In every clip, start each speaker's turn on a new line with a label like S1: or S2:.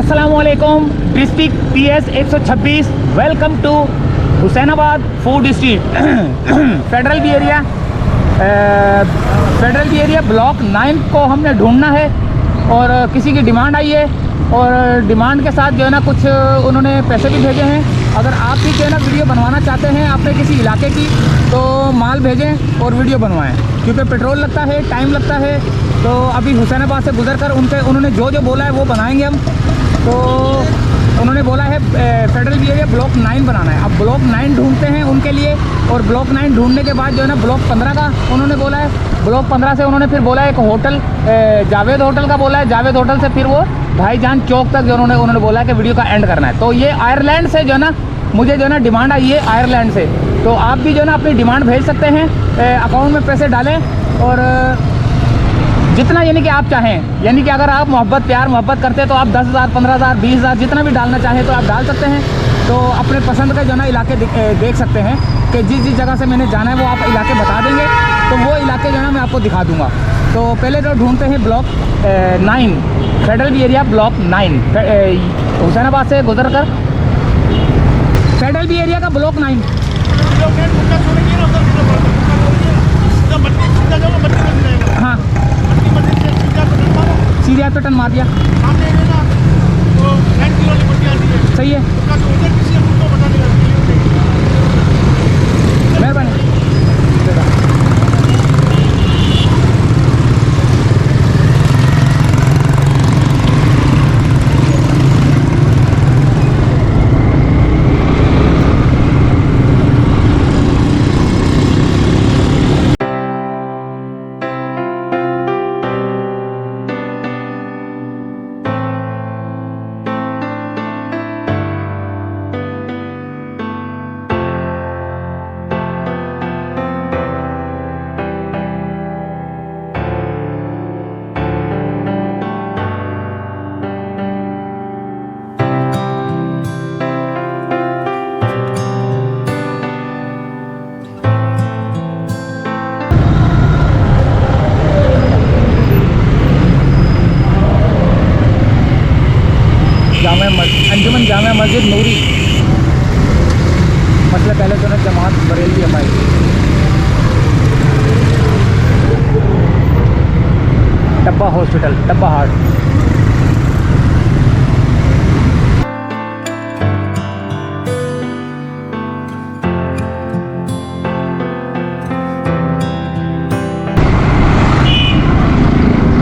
S1: अस्सलामुअलैकुम। District PS 126, welcome to Hussainabad food street. Federal B area block 9 को हमने ढूंढना है और किसी की डिमांड आई है और डिमांड के साथ जो है ना कुछ उन्होंने पैसे भी भेजे हैं। अगर आप भी जो है ना वीडियो बनवाना चाहते हैं अपने किसी इलाके की तो माल भेजें और वीडियो बनवाएं, क्योंकि पेट्रोल लगता है, टाइम लगता है। तो अभी हुसैनाबाद से गुजर कर उन्होंने जो बोला है वो बनाएंगे हम। तो उन्होंने बोला है फेडरल बी एरिया ब्लॉक 9 बनाना है। अब ब्लॉक 9 ढूंढते हैं उनके लिए और ब्लॉक 9 ढूंढने के बाद जो है ना ब्लॉक 15 का उन्होंने बोला है। ब्लॉक 15 से उन्होंने फिर बोला है एक होटल जावेद होटल का बोला है। जावेद होटल से फिर वो भाईजान चौक तक जो उन्होंने बोला है कि वीडियो का एंड करना है। तो ये आयरलैंड से जो है ना मुझे जो है ना डिमांड आई है आयरलैंड से। तो आप भी जो है ना अपनी डिमांड भेज सकते हैं, अकाउंट में पैसे डालें और जितना यानी कि आप चाहें। यानी कि अगर आप प्यार मोहब्बत करते हैं तो आप 10,000 15,000 20,000 जितना भी डालना चाहें तो आप डाल सकते हैं। तो अपने पसंद का जो ना इलाके देख सकते हैं कि जिस जगह से मैंने जाना है वो आप इलाके बता देंगे तो वो इलाके जो है ना मैं आपको दिखा दूँगा। तो पहले तो ढूंढते हैं block 9, federal B area block 9, Hussainabad से गुजर कर फेडरल बी एरिया का ब्लॉक 9। हाँ, सीधे पे टन मार दिया, सही है, मेहरबानी। अंजुमन जामिया मस्जिद नूरी मसले पहले तो जमात बरेली हमारी। Tabba hospital, Tabba heart.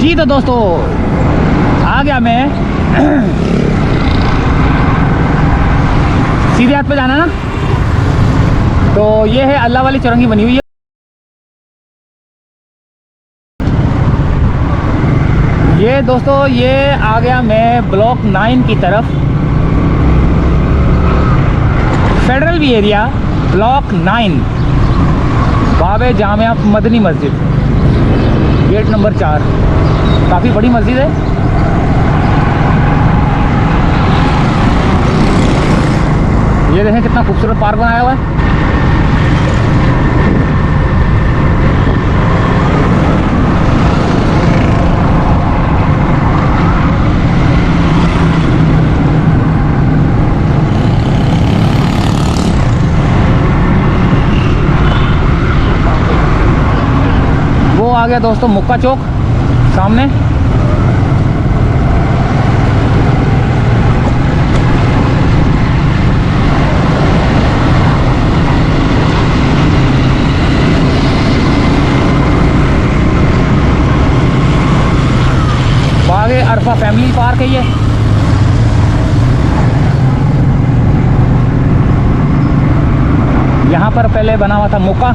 S1: जी तो दोस्तों आ गया मैं। सीधे हाथ पे जाना ना, तो ये है अल्लाह वाली चौरंगी बनी हुई है। ये दोस्तों ये आ गया मैं ब्लॉक 9 की तरफ, फेडरल बी एरिया ब्लॉक 9, बाबे जामिया मदनी मस्जिद, गेट नंबर 4। काफ़ी बड़ी मस्जिद है। ये देखें कितना खूबसूरत पार्क बनाया हुआ है। वो आ गया दोस्तों मुक्का चौक सामने। आगे अरफा फैमिली पार्क है ये। यहाँ पर पहले बना हुआ था मुक्का,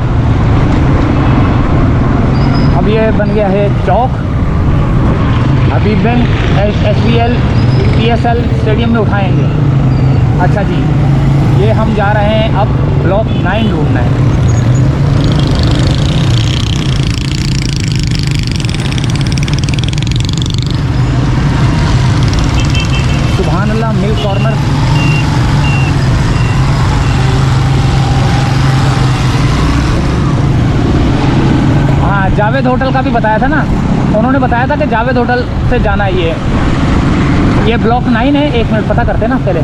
S1: अब ये बन गया है चौक। अभी बैंक SBL PSL स्टेडियम में उठाएंगे। अच्छा जी, ये हम जा रहे हैं अब ब्लॉक 9 ढूंढना है। सुभान अल्लाह मिल्क कॉर्नर। हाँ, जावेद होटल का भी बताया था ना, उन्होंने बताया था कि जावेद होटल से जाना है। ये ब्लॉक 9 है। 1 मिनट पता करते हैं ना पहले।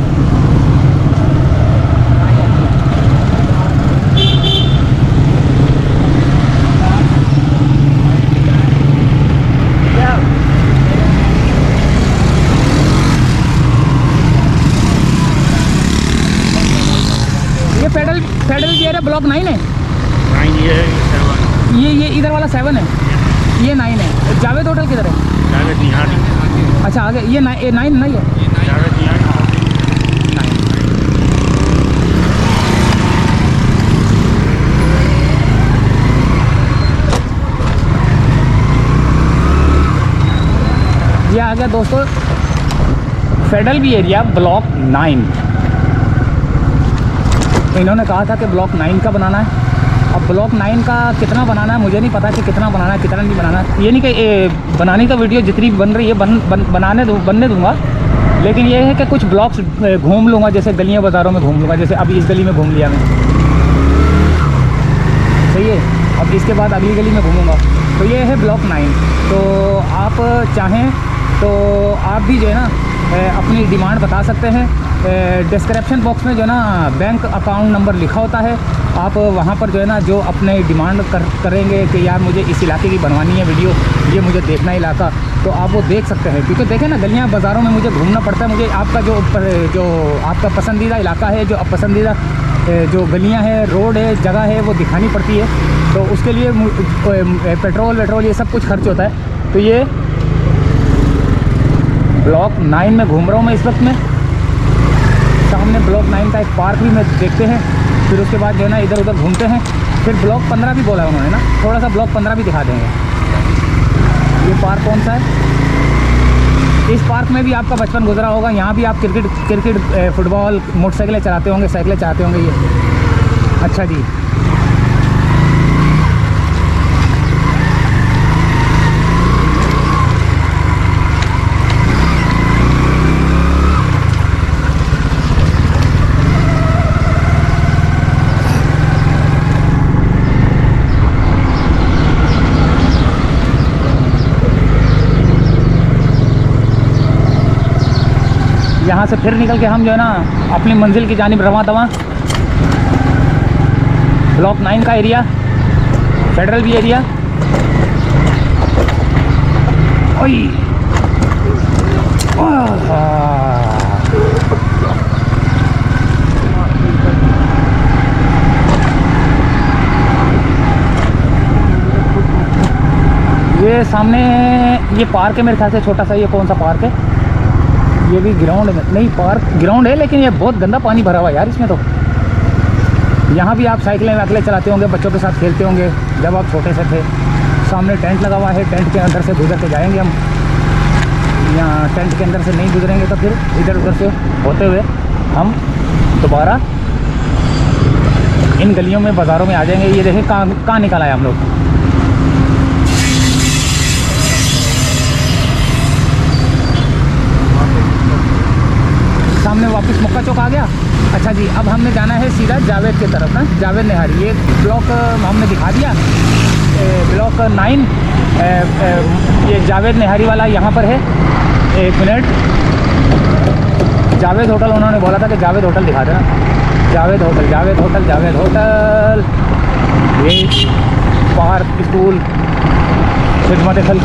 S1: ये फेडरल गियर है, ब्लॉक 9 है।
S2: 9 ये है, 7
S1: ये इधर वाला 7 है, ये 9 है। जावेद होटल किधर है?
S2: जावेद निहारी।
S1: अच्छा आगे ये 9 नहीं है।
S2: जावेद निहारी।
S1: ये आ गया दोस्तों फेडरल भी एरिया ब्लॉक 9। इन्होंने कहा था कि ब्लॉक 9 का बनाना है। अब ब्लॉक 9 का कितना बनाना है मुझे नहीं पता कि कितना बनाना है कितना नहीं बनाना है। ये नहीं कि बनाने का वीडियो जितनी बन रही है बनने दूंगा, लेकिन ये है कि कुछ ब्लॉक्स घूम लूँगा, जैसे गलियों बाज़ारों में घूम लूँगा। जैसे अभी इस गली में घूम लिया मैं, सही है। अब इसके बाद अगली गली में घूमूंगा। तो ये है ब्लॉक 9। तो आप चाहें तो आप भी जो है ना अपनी डिमांड बता सकते हैं। डिस्क्रिप्शन बॉक्स में जो है ना बैंक अकाउंट नंबर लिखा होता है। आप वहाँ पर जो है ना जो अपने डिमांड करेंगे कि यार मुझे इस इलाके की बनवानी है वीडियो, ये मुझे देखना इलाका, तो आप वो देख सकते हैं। क्योंकि देखें ना गलियाँ बाज़ारों में मुझे घूमना पड़ता है। मुझे आपका जो आपका पसंदीदा इलाका है, जो पसंदीदा जो गलियाँ हैं, रोड है, जगह है, वो दिखानी पड़ती है। तो उसके लिए पेट्रोल वेट्रोल ये सब कुछ खर्च होता है। तो ये ब्लॉक 9 में घूम रहा हूँ मैं इस वक्त में। सामने ब्लॉक 9 का एक पार्क भी मैं देखते हैं। फिर उसके बाद जो है ना इधर उधर घूमते हैं। फिर ब्लॉक 15 भी बोला उन्होंने ना, थोड़ा सा ब्लॉक 15 भी दिखा देंगे। ये पार्क कौन सा है? इस पार्क में भी आपका बचपन गुजरा होगा। यहाँ भी आप क्रिकेट फुटबॉल मोटरसाइकिलें चलाते होंगे, साइकिलें चलाते होंगे। ये अच्छा जी। यहाँ से फिर निकल के हम जो है ना अपनी मंजिल की जानिब रवां दवां। ब्लॉक 9 का एरिया, फेडरल भी एरिया। ओई ये सामने ये पार्क है मेरे ख्याल से, छोटा सा। ये कौन सा पार्क है? ये भी ग्राउंड नहीं, पार्क ग्राउंड है, लेकिन ये बहुत गंदा पानी भरा हुआ है यार इसमें। तो यहाँ भी आप साइकिलें वाइकिलें चलाते होंगे, बच्चों के साथ खेलते होंगे जब आप छोटे से थे। सामने टेंट लगा हुआ है, टेंट के अंदर से गुजर के जाएंगे हम। यहाँ टेंट के अंदर से नहीं गुजरेंगे तो फिर इधर उधर से होते हुए हम दोबारा इन गलियों में बाज़ारों में आ जाएंगे। ये देखें कहाँ निकल आए हम लोग। सामने वापस मुक्का चौक आ गया। अच्छा जी, अब हमने जाना है सीधा जावेद की तरफ ना, जावेद निहारी। ये ब्लॉक हमने दिखा दिया, ब्लॉक 9। ये जावेद निहारी वाला यहाँ पर है। 1 मिनट, जावेद होटल उन्होंने बोला था कि जावेद होटल दिखा देना। Javed hotel, Javed hotel, Javed hotel. ये पार्क, स्कूल, खिदमत खल्क।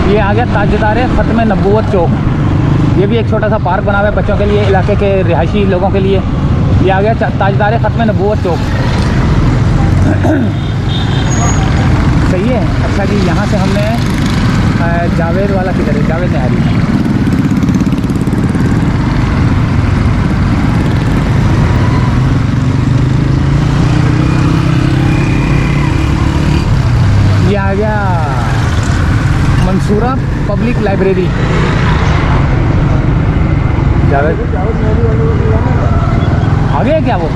S1: ये आ गया ताजदार ख़त्म नबूवत चौक। ये भी एक छोटा सा पार्क बना हुआ है बच्चों के लिए, इलाके के रिहायशी लोगों के लिए। ये आ गया ताजदार ख़त्म नबूवत चौक। सही है। अच्छा जी, यहाँ से हमने जावेद वाला किधर है? जावेद निहारी। ये आ गया मंसूरा पब्लिक लाइब्रेरी। जावेद आगे है क्या वो?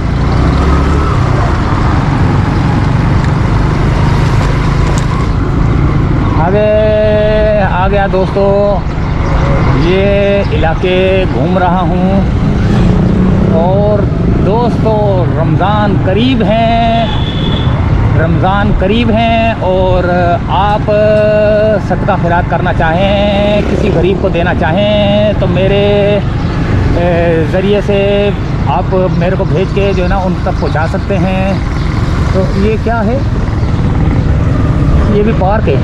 S1: आगे आ गया दोस्तों। ये इलाके घूम रहा हूँ। और दोस्तों रमज़ान करीब हैं और आप सदका खैरात करना चाहें, किसी गरीब को देना चाहें तो मेरे ज़रिए से आप मेरे को भेज के जो है ना उन तक पहुंचा सकते हैं। तो ये क्या है, ये भी पार्क है।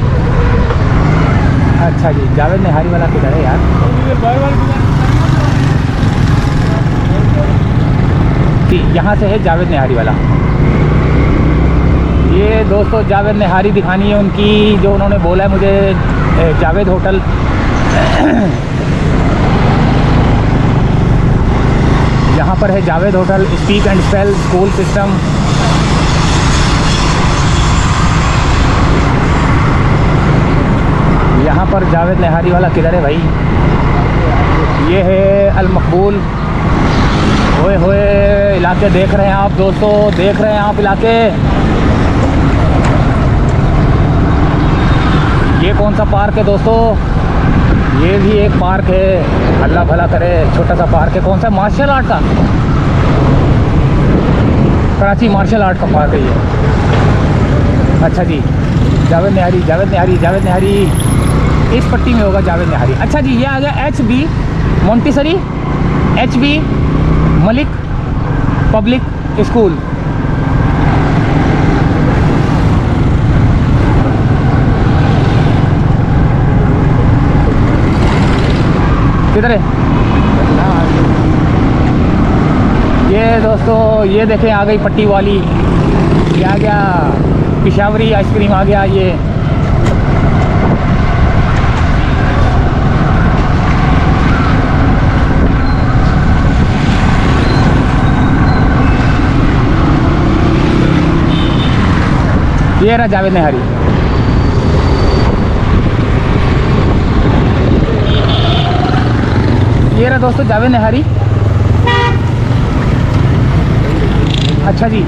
S1: अच्छा जी, जावेद निहारी वाला किधर है यार? कि यहाँ से है जावेद निहारी वाला। ये दोस्तों जावेद निहारी दिखानी है उनकी, जो उन्होंने बोला है मुझे जावेद होटल। यहाँ पर है Javed hotel, speak and spell school system. यहाँ पर जावेद निहारी वाला किधर है भाई? ये है अल मकबूल। होए होए इलाके देख रहे हैं आप दोस्तों, देख रहे हैं आप इलाके। ये कौन सा पार्क है दोस्तों? ये भी एक पार्क है, अल्लाह भला करे, छोटा सा पार्क है। कौन सा? मार्शल आर्ट का, कराची मार्शल आर्ट का पार्क है ये। अच्छा जी, जावेद निहारी इस पट्टी में होगा जावेद निहारी। अच्छा जी, ये आ गया HB Montessori, HB Malik public school. किधर है ये दोस्तों? ये देखें आ गई पट्टी वाली, ये आ गया पिशावरी आइसक्रीम आ गया। ये रहा जावेद निहारी। ये रहा दोस्तों जावेद निहारी। अच्छा जी,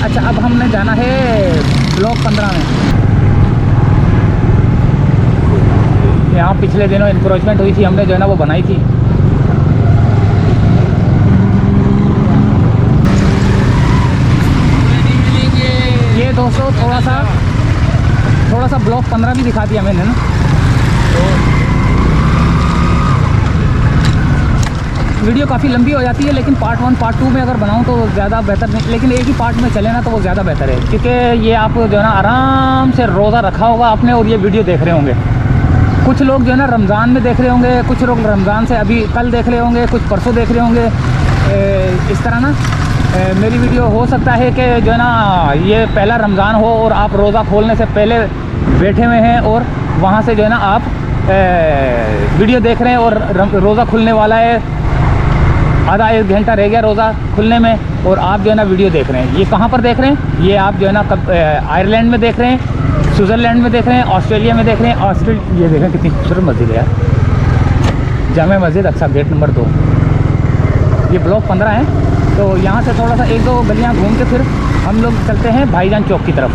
S1: अच्छा अब हमने जाना है ब्लॉक 15 में। यहाँ पिछले दिनों इंक्रोचमेंट हुई थी, हमने जो है ना वो बनाई थी। ये दोस्तों थोड़ा सा ब्लॉक 15 भी दिखा दिया मैंने ना। वीडियो काफ़ी लंबी हो जाती है, लेकिन पार्ट 1 पार्ट 2 में अगर बनाऊं तो ज़्यादा बेहतर नहीं, लेकिन एक ही पार्ट में चले ना तो वो ज़्यादा बेहतर है। क्योंकि ये आप जो है ना आराम से रोज़ा रखा होगा आपने और ये वीडियो देख रहे होंगे। कुछ लोग जो है ना रमज़ान में देख रहे होंगे, कुछ लोग रमज़ान से अभी कल देख रहे होंगे, कुछ परसों देख रहे होंगे। इस तरह ना मेरी वीडियो हो सकता है कि जो है ना ये पहला रमज़ान हो और आप रोज़ा खोलने से पहले बैठे हुए हैं और वहाँ से जो है ना आप वीडियो देख रहे हैं और रोज़ा खुलने वाला है, आधा 1 घंटा रह गया रोज़ा खुलने में और आप जो है ना वीडियो देख रहे हैं। ये कहाँ पर देख रहे हैं? ये आप जो है ना आयरलैंड में देख रहे हैं, स्विट्ज़रलैंड में देख रहे हैं, ऑस्ट्रेलिया में देख रहे हैं। ये देखें कितनी खूबसूरत मस्जिद है यार, जामे मस्जिद अक्सा गेट नंबर 2। ये ब्लॉक 15 है। तो यहाँ से थोड़ा सा 1-2 गलियाँ घूम के फिर हम लोग चलते हैं भाईजान चौक की तरफ।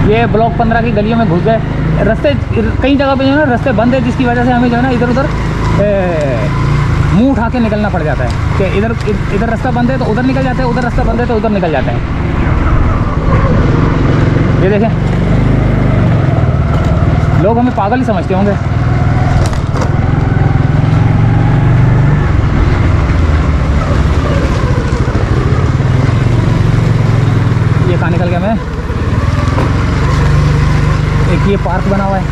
S1: ये ब्लॉक 15 की गलियों में घुस गए। रास्ते कई जगह पे जो है ना रास्ते बंद है, जिसकी वजह से हमें जो है ना इधर उधर मुंह उठा के निकलना पड़ जाता है कि इधर रास्ता बंद है तो उधर निकल जाते हैं, उधर रास्ता बंद है तो उधर निकल जाते हैं। ये देखें, लोग हमें पागल ही समझते होंगे। ये कहाँ निकल गया मैं? एक ये पार्क बना हुआ है।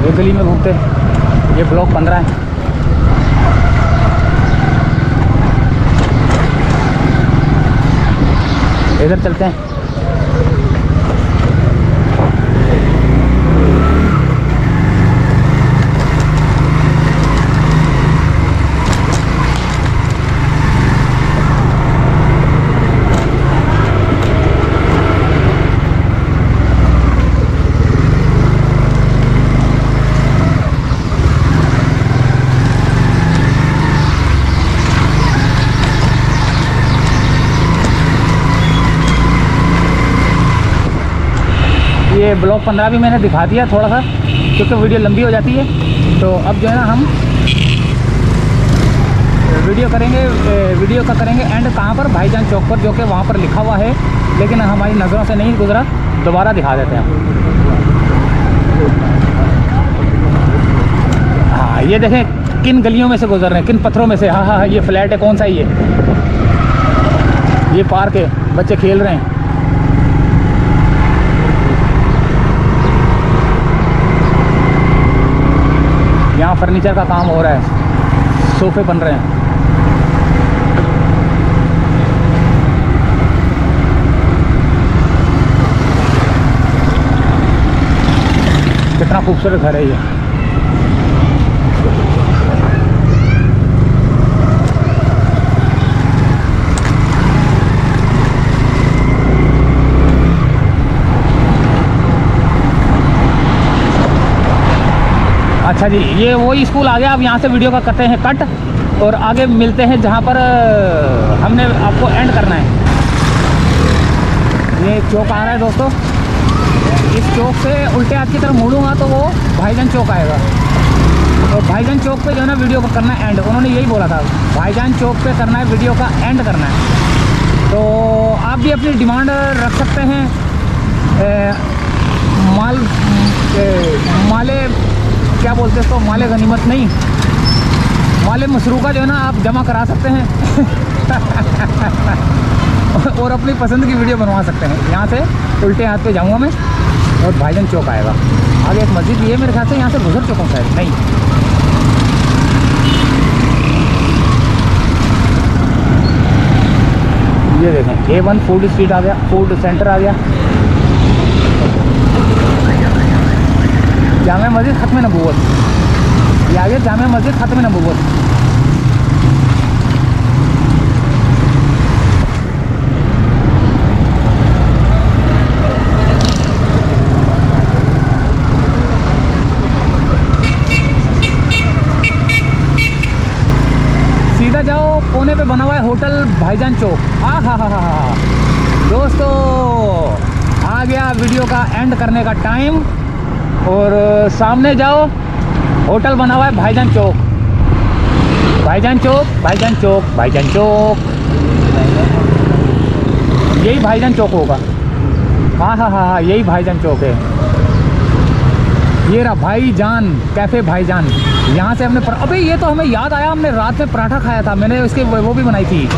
S1: ये गली में घूमते, ये ब्लॉक 15 है। इधर चलते हैं। ये ब्लॉग 15 भी मैंने दिखा दिया थोड़ा सा, क्योंकि वीडियो लंबी हो जाती है। तो अब जो है ना हम वीडियो का करेंगे एंड कहाँ पर, भाईजान चौक पर, जो कि वहाँ पर लिखा हुआ है लेकिन हमारी नज़रों से नहीं गुजरा। दोबारा दिखा देते हैं। हाँ ये देखें किन गलियों में से गुजर रहे हैं, किन पत्थरों में से। हाँ हाँ ये फ्लैट है, कौन सा ये पार्क है, बच्चे खेल रहे हैं। यहाँ फर्नीचर का काम हो रहा है, सोफे बन रहे हैं। कितना खूबसूरत घर है ये। अच्छा जी, ये वही स्कूल आ गया। अब यहाँ से वीडियो का करते हैं कट और आगे मिलते हैं जहाँ पर हमने आपको एंड करना है। ये एक चौक आ रहा है दोस्तों, इस चौक से उल्टे हाथ की तरफ मुड़ूंगा तो वो भाईजान चौक आएगा। तो भाईजान चौक पे जो है ना वीडियो का करना है एंड। उन्होंने यही बोला था, भाईजान चौक पे करना है, वीडियो का एंड करना है। तो आप भी अपनी डिमांड रख सकते हैं। माले क्या बोलते हैं इसको, माले गनीमत नहीं, माले मसरूका जो है ना आप जमा करा सकते हैं और अपनी पसंद की वीडियो बनवा सकते हैं। यहाँ से उल्टे हाथ पे जाऊँगा मैं और भाईजान चौक आएगा। आगे एक मस्जिद भी है मेरे ख्याल से, यहाँ से गुजर चुका हूँ शायद, नहीं। ये देखें A1 फूड स्ट्रीट आ गया, फूड सेंटर आ गया। जामे मस्जिद खत्म नबूवत, ये आ गया जामे मस्जिद खत्म नबूवत। सीधा जाओ, कोने पे बना हुआ है होटल भाईजान चौक। हाँ हाँ हाँ हाँ हाँ दोस्तों, आ गया वीडियो का एंड करने का टाइम। और सामने जाओ, होटल बना हुआ है भाईजान चौक, भाईजान चौक, भाईजान चौक, भाईजान चौक। यही भाईजान चौक होगा। हाँ हाँ हाँ हाँ यही भाईजान चौक है। ये रहा भाईजान कैफ़े भाईजान। यहाँ से हमने अबे ये तो हमें याद आया, हमने रात में पराठा खाया था। मैंने उसके वो भी बनाई थी,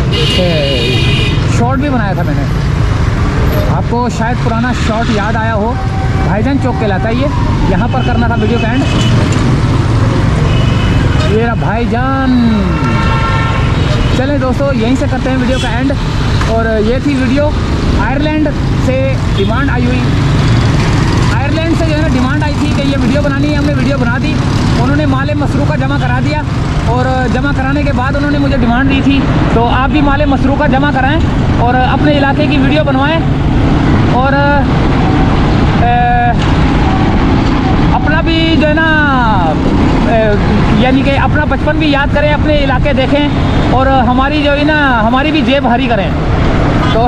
S1: शॉर्ट भी बनाया था मैंने। आपको शायद पुराना शॉर्ट याद आया हो। भाईजान चौक कहलाता है ये, यहाँ पर करना था वीडियो का एंड। ये रहा भाईजान। चलें दोस्तों, यहीं से करते हैं वीडियो का एंड। और ये थी वीडियो। आयरलैंड से डिमांड आई हुई, आयरलैंड से जो है ना डिमांड आई थी कि ये वीडियो बनानी है। हमने वीडियो बना दी, उन्होंने माले मसरूका जमा करा दिया और जमा कराने के बाद उन्होंने मुझे डिमांड दी थी, तो आप भी माले मसरूका जमा कराएं और अपने इलाके की वीडियो बनवाएं और अपना भी जो है ना यानी कि अपना बचपन भी याद करें, अपने इलाके देखें और हमारी जो है ना हमारी भी जेब हरी करें। तो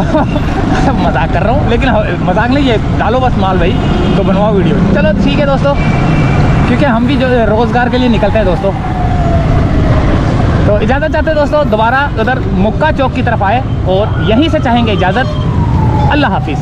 S1: मजाक कर रहा हूँ, लेकिन मजाक नहीं, ये डालो बस माल भाई, तो बनवाओ वीडियो। चलो ठीक है दोस्तों, क्योंकि हम भी जो रोज़गार के लिए निकलते हैं दोस्तों। तो इजाज़त चाहते हैं दोस्तों, दोबारा उधर मुक्का चौक की तरफ आए और यहीं से चाहेंगे इजाज़त। अल्लाह हाफिज़।